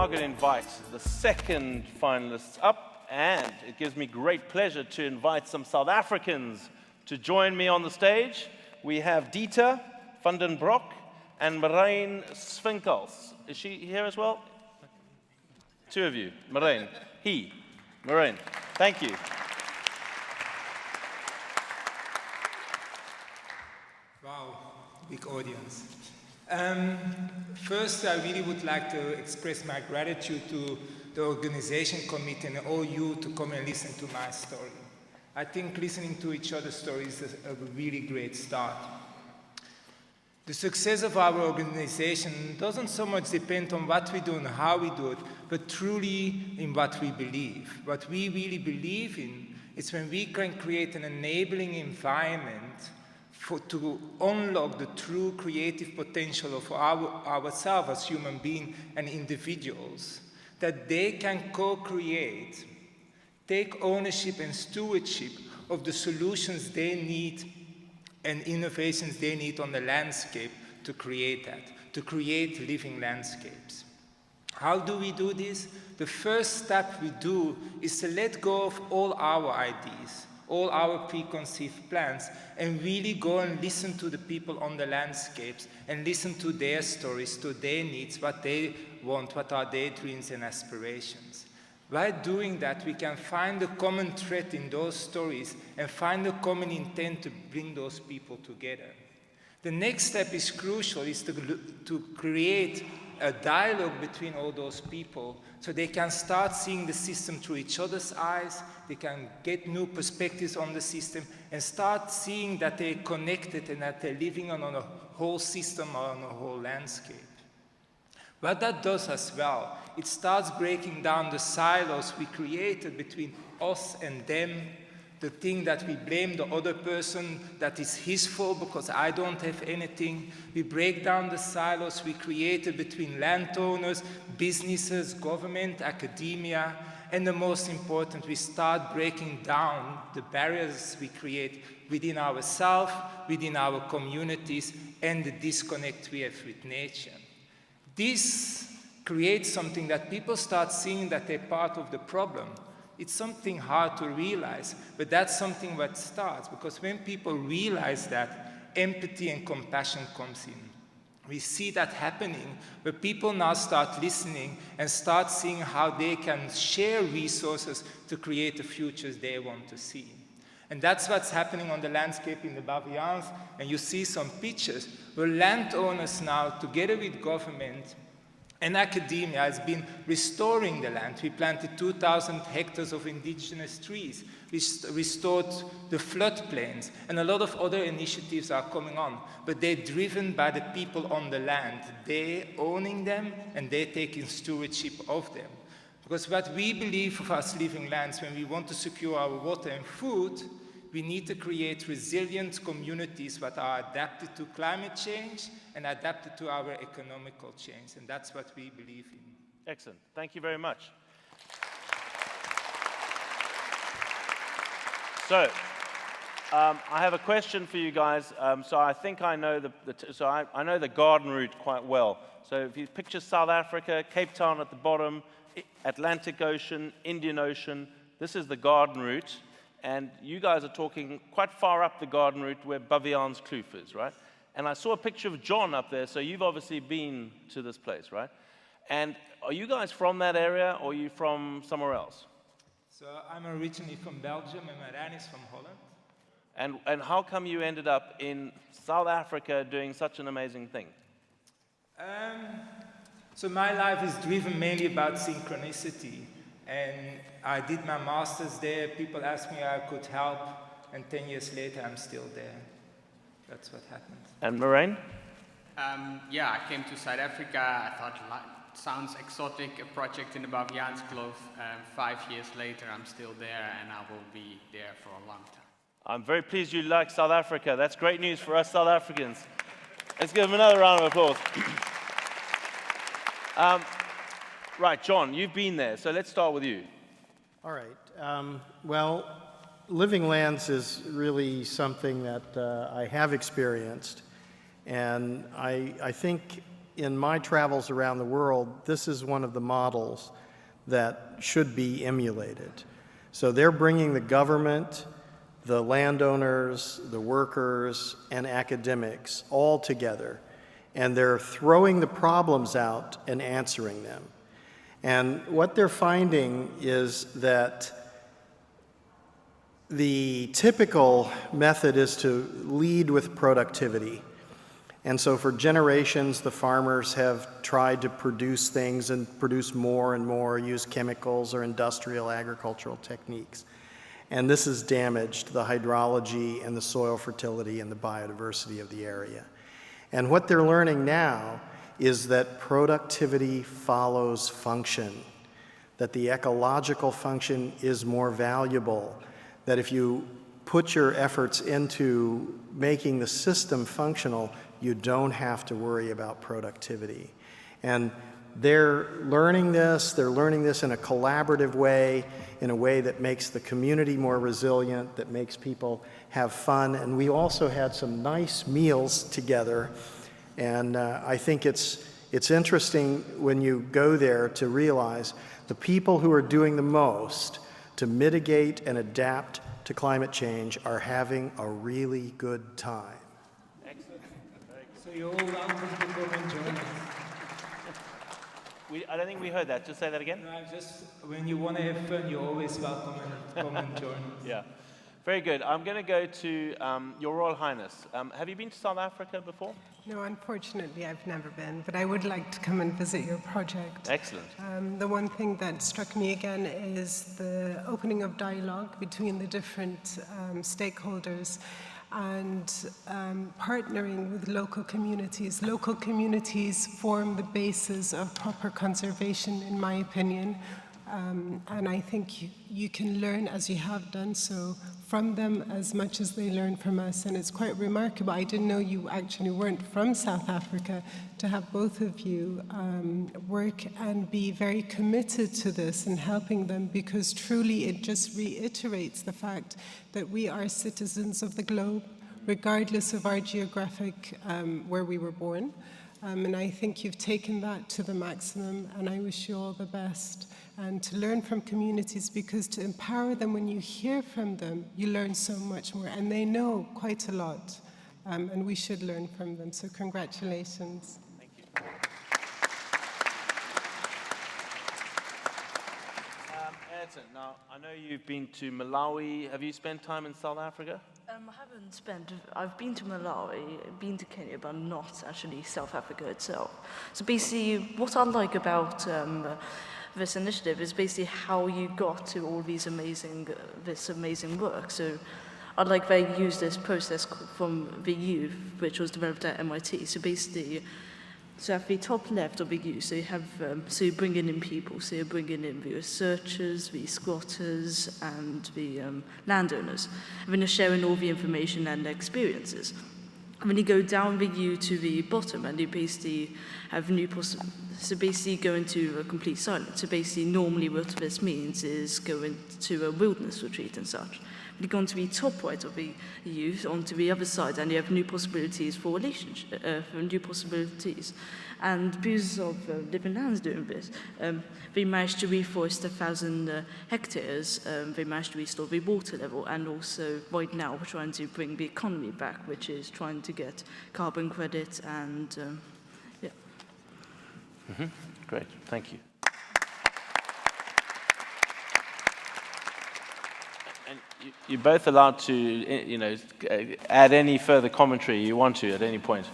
going to invite the second finalists up, and it gives me great pleasure to invite some South Africans to join me on the stage. We have Dieter van den Broeck and Marijn Zwinkels. Is she here as well? Two of you. Marijn. Marijn. Thank you. Wow, big audience. First, I really would like to express my gratitude to the organization committee and all you to come and listen to my story. I think listening to each other's stories is a really great start. The success of our organization doesn't so much depend on what we do and how we do it, but truly in what we believe. What we really believe in is when we can create an enabling environment to unlock the true creative potential of ourselves as human beings and individuals, that they can co-create, take ownership and stewardship of the solutions they need and innovations they need on the landscape to create that, to create living landscapes. How do we do this? The first step we do is to let go of all our ideas, all our preconceived plans, and really go and listen to the people on the landscapes and listen to their stories, to their needs, what they want, what are their dreams and aspirations. By doing that, we can find a common thread in those stories and find a common intent to bring those people together. The next step is crucial, is to create a dialogue between all those people so they can start seeing the system through each other's eyes, they can get new perspectives on the system and start seeing that they're connected and that they're living on a whole system or on a whole landscape. What that does as well, it starts breaking down the silos we created between us and them, the thing that we blame the other person, that is his fault because I don't have anything. We break down the silos we created between landowners, businesses, government, academia, and the most important, we start breaking down the barriers we create within ourselves, within our communities, and the disconnect we have with nature. This creates something that people start seeing that they're part of the problem. It's something hard to realize, but that's something that starts, because when people realize that, empathy and compassion comes in. We see that happening, where people now start listening and start seeing how they can share resources to create the futures they want to see. And that's what's happening on the landscape in the Baviaans, and you see some pictures where landowners now, together with government, and academia has been restoring the land. We planted 2,000 hectares of indigenous trees. We restored the floodplains, and a lot of other initiatives are coming on. But they're driven by the people on the land. They're owning them, and they're taking stewardship of them. Because what we believe of us living lands, when we want to secure our water and food, we need to create resilient communities that are adapted to climate change and adapted to our economical change. And that's what we believe in. Excellent. Thank you very much. So, I have a question for you guys. So I think I know I know the garden route quite well. So if you picture South Africa, Cape Town at the bottom, Atlantic Ocean, Indian Ocean, this is the garden route. And you guys are talking quite far up the garden route where Baviaanskloof is, right? And I saw a picture of John up there, so you've obviously been to this place, right? And are you guys from that area, or are you from somewhere else? So I'm originally from Belgium, and Marijn is from Holland. And how come you ended up in South Africa doing such an amazing thing? So my life is driven mainly about synchronicity. And I did my master's there. People asked me if I could help. And 10 years later, I'm still there. That's what happened. And Marijn? Yeah, I came to South Africa. I thought, sounds exotic, a project in the Baviaanskloof. 5 years later, I'm still there, and I will be there for a long time. I'm very pleased you like South Africa. That's great news for us South Africans. Let's give them another round of applause. Right, John, you've been there, so let's start with you. All right. Well, living lands is really something that I have experienced, and I think in my travels around the world, this is one of the models that should be emulated. So they're bringing the government, the landowners, the workers, and academics all together, and they're throwing the problems out and answering them. And what they're finding is that the typical method is to lead with productivity. And so for generations, the farmers have tried to produce things and produce more and more, use chemicals or industrial agricultural techniques. And this has damaged the hydrology and the soil fertility and the biodiversity of the area. And what they're learning now is that productivity follows function, that the ecological function is more valuable, that if you put your efforts into making the system functional, you don't have to worry about productivity. And they're learning this in a collaborative way, in a way that makes the community more resilient, that makes people have fun. And we also had some nice meals together. And I think it's interesting when you go there to realize the people who are doing the most to mitigate and adapt to climate change are having a really good time. Excellent. Very good. So you're all welcome to come and join us. I don't think we heard that. Just say that again. No, when you want to have fun, you're always welcome and come and join us. Yeah. Very good. I'm going to go to Your Royal Highness. Have you been to South Africa before? No, unfortunately, I've never been, but I would like to come and visit your project. Excellent. The one thing that struck me again is the opening of dialogue between the different stakeholders and partnering with local communities. Local communities form the basis of proper conservation, in my opinion. And I think you can learn, as you have done so, from them as much as they learn from us. And it's quite remarkable. I didn't know you actually weren't from South Africa, to have both of you work and be very committed to this and helping them, because truly it just reiterates the fact that we are citizens of the globe, regardless of our geographic, where we were born. And I think you've taken that to the maximum, and I wish you all the best. And to learn from communities, because to empower them, when you hear from them, you learn so much more. And they know quite a lot, and we should learn from them. So congratulations. Thank you. Edson, now, I know you've been to Malawi. Have you spent time in South Africa? I've been to Malawi, been to Kenya, but not actually South Africa itself. So basically, what I like about this initiative is basically how you got to all these this amazing work. So I like they use this process from the U, which was developed at MIT. So basically, so at the top left of the U, so you have, so you're bringing in people. So you're bringing in the researchers, the squatters, and the landowners. And then you're sharing all the information and the experiences. And then you go down the U to the bottom, and you basically have new possibilities. So basically go into a complete silence. So basically normally what this means is go into a wilderness retreat and such. You go onto the top right of the U, onto the other side, and you have new possibilities for relationship, for new possibilities. And because of Living Lands doing this, they managed to reforest 1,000 hectares, they managed to restore the water level, and also right now we're trying to bring the economy back, which is trying to get carbon credits and yeah. Mm-hmm. Great, thank you. And you're both allowed to, add any further commentary you want to at any point.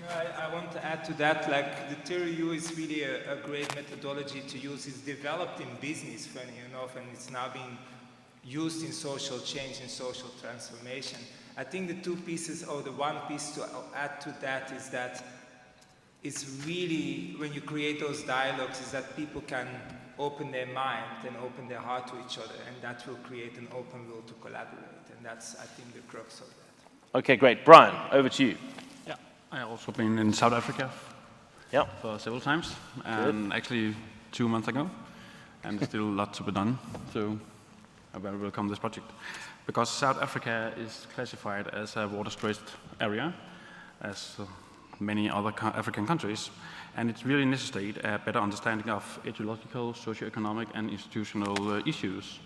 I want to add to that, like the theory U is really a great methodology to use. It's developed in business, funny enough, and it's now being used in social change and social transformation. I think the two pieces, or the one piece to add to that, is that it's really, when you create those dialogues, is that people can open their mind and open their heart to each other, and that will create an open will to collaborate, and that's, I think, the crux of that. Okay, great. Brian, over to you. Yeah, I've also been in South Africa for several times, and actually 2 months ago, and still a lot to be done, so I very welcome this project. Because South Africa is classified as a water-stressed area, as many other African countries, and it really necessitates a better understanding of ecological, socio-economic, and institutional issues.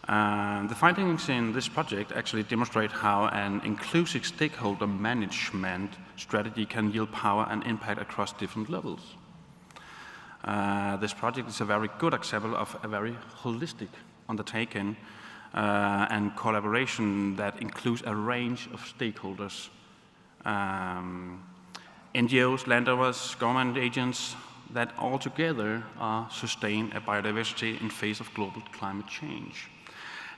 The findings in this project actually demonstrate how an inclusive stakeholder management strategy can yield power and impact across different levels. This project is a very good example of a very holistic undertaking and collaboration that includes a range of stakeholders, NGOs, landowners, government agents, that all together sustain a biodiversity in face of global climate change.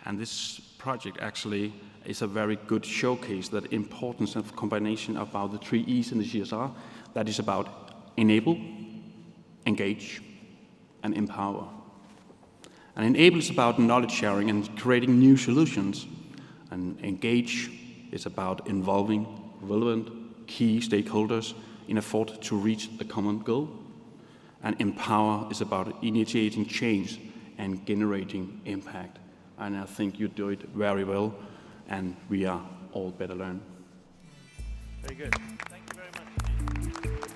And this project actually is a very good showcase that importance of combination about the 3 E's in the CSR, that is about enable, engage, and empower. And enable is about knowledge sharing and creating new solutions. And engage is about involving relevant key stakeholders in effort to reach a common goal. And empower is about initiating change and generating impact. And I think you do it very well, and we are all better learned. Very good. Thank you very much.